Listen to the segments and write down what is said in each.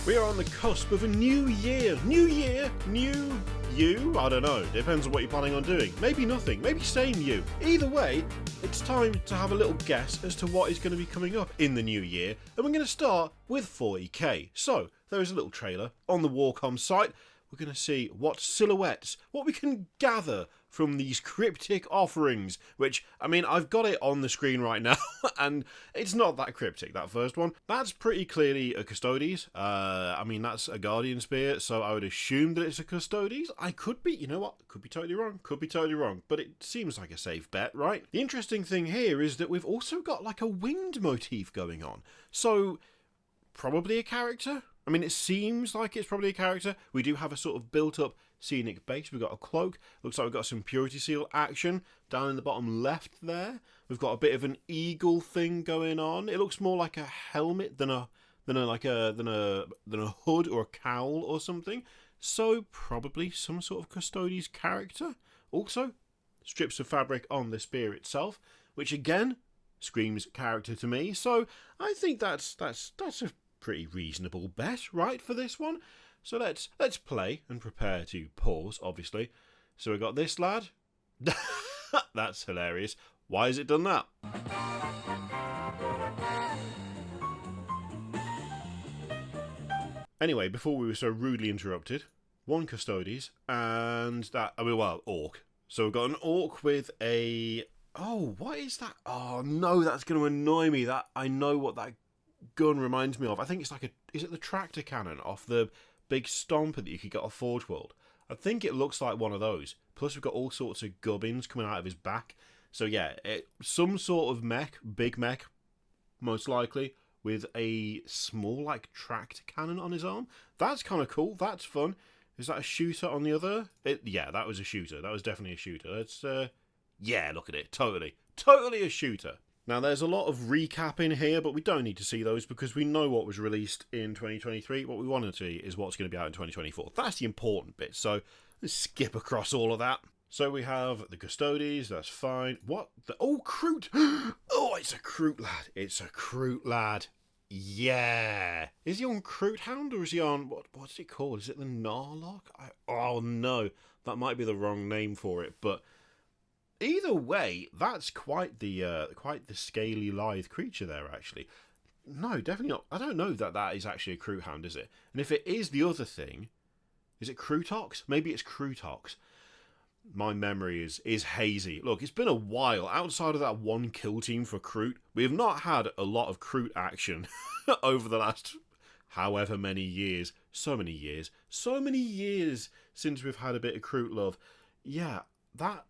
We are on the cusp of a new year. New year, new you? I don't know. Depends on what you're planning on doing. Maybe nothing. Maybe same you. Either way, it's time to have a little guess as to what is going to be coming up in the new year. And we're going to start with 40k. So, there is a little trailer on the Warcom site. We're going to see what silhouettes, what we can gather from these cryptic offerings, which, I mean, I've got it on the screen right now, and it's not that cryptic, that first one. That's pretty clearly a Custodes. I mean, that's a Guardian Spear, so I would assume that it's a Custodes. I could be, you know what, could be totally wrong, but it seems like a safe bet, right? The interesting thing here is that we've also got like a winged motif going on, so probably a character? I mean, it seems like it's probably a character. We do have a sort of built-up scenic base. We've got a cloak. Looks like we've got some Purity Seal action down in the bottom left there. We've got a bit of an eagle thing going on. It looks more like a helmet than a hood or a cowl or something. So probably some sort of Custodes character. Also, strips of fabric on the spear itself, which again screams character to me. So I think that's a pretty reasonable bet, right, for this one. So let's play and prepare to pause, obviously. So we got this lad. That's hilarious. Why has it done that? Anyway, before we were so rudely interrupted, one Custodes and that, orc. So we've got an orc with a... Oh, what is that? Oh no, that's going to annoy me. That I know what that gun reminds me of. I think it's like is it the tractor cannon off the big stomper that you could get off Forge World? I think it looks like one of those. Plus we've got all sorts of gubbins coming out of his back. So yeah, some sort of mech, big mech, most likely, with a small like tractor cannon on his arm. That's kind of cool. That's fun. Is that a shooter on the other? Yeah, that was a shooter. That was definitely a shooter. Let's yeah, look at it. Totally a shooter. Now, there's a lot of recap in here, but we don't need to see those because we know what was released in 2023. What we want to see is what's going to be out in 2024. That's the important bit, so let's skip across all of that. So we have the Custodes, that's fine. What? Oh, Kroot! Oh, it's a Kroot lad. It's a Kroot lad. Yeah. Is he on Kroot Hound or is he on... What's it called? Is it the Narlock? Oh, no. That might be the wrong name for it, but... Either way, that's quite the scaly, lithe creature there, actually. No, definitely not. I don't know that is actually a Kroot Hound, is it? And if it is the other thing, is it Krootox? Maybe it's Krootox. My memory is hazy. Look, it's been a while. Outside of that one kill team for Kroot, we have not had a lot of Kroot action over the last however many years. So many years since we've had a bit of Kroot love. Yeah, that...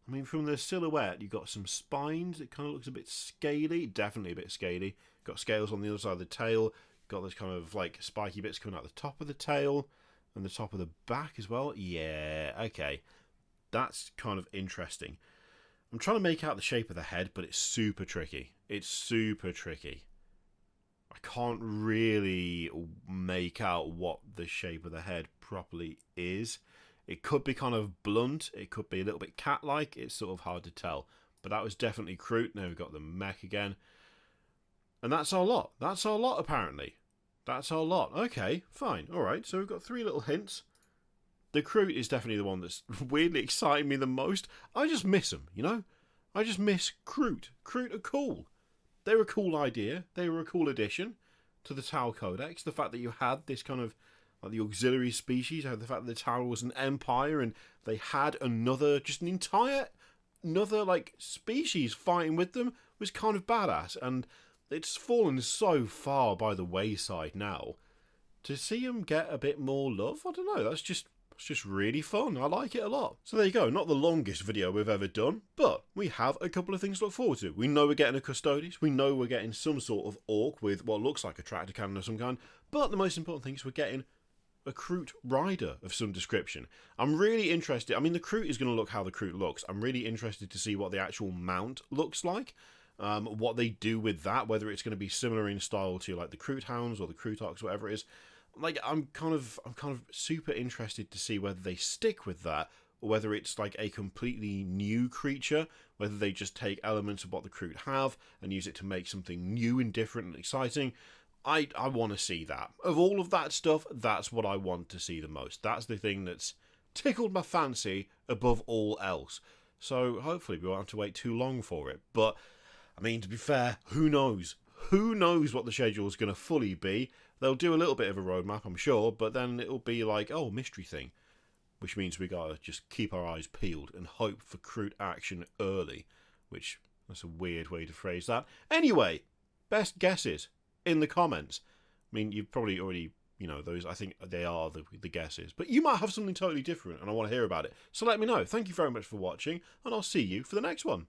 I mean, from the silhouette, you've got some spines. It kind of looks a bit scaly. Definitely a bit scaly. Got scales on the other side of the tail. Got those kind of, like, spiky bits coming out the top of the tail. And the top of the back as well. Yeah, okay. That's kind of interesting. I'm trying to make out the shape of the head, but it's super tricky. It's super tricky. I can't really make out what the shape of the head properly is. It could be kind of blunt. It could be a little bit cat-like. It's sort of hard to tell. But that was definitely Kroot. Now we've got the mech again. And that's our lot. That's our lot, apparently. That's our lot. Okay, fine. All right, so we've got 3 little hints. The Kroot is definitely the one that's weirdly exciting me the most. I just miss them, you know? I just miss Kroot. Kroot are cool. They were a cool idea. They were a cool addition to the Tau Codex. The fact that you had this kind of... like the auxiliary species, the fact that the Tower was an empire and they had another like species fighting with them was kind of badass, and it's fallen so far by the wayside now. To see them get a bit more love, I don't know, that's just really fun. I like it a lot. So there you go, not the longest video we've ever done, but we have a couple of things to look forward to. We know we're getting a Custodes, we know we're getting some sort of orc with what looks like a tractor cannon of some kind, but the most important thing is we're getting a Kroot rider of some description. I'm really interested. I mean, the Kroot is going to look how the Kroot looks. I'm really interested to see what the actual mount looks like, what they do with that, whether it's going to be similar in style to like the Kroot Hounds or the Krootox, whatever it is. Like, I'm kind of super interested to see whether they stick with that or whether it's like a completely new creature, whether they just take elements of what the Kroot have and use it to make something new and different and exciting, I want to see that. Of all of that stuff, that's what I want to see the most. That's the thing that's tickled my fancy above all else. So hopefully we won't have to wait too long for it. But, I mean, to be fair, who knows? Who knows what the schedule is going to fully be? They'll do a little bit of a roadmap, I'm sure, but then it'll be like, oh, mystery thing. Which means we gotta just keep our eyes peeled and hope for Kroot action early. Which, that's a weird way to phrase that. Anyway, best guesses in the comments. I mean, you've probably already, those, I think they are the guesses. But you might have something totally different and I want to hear about it. So let me know. Thank you very much for watching and I'll see you for the next one.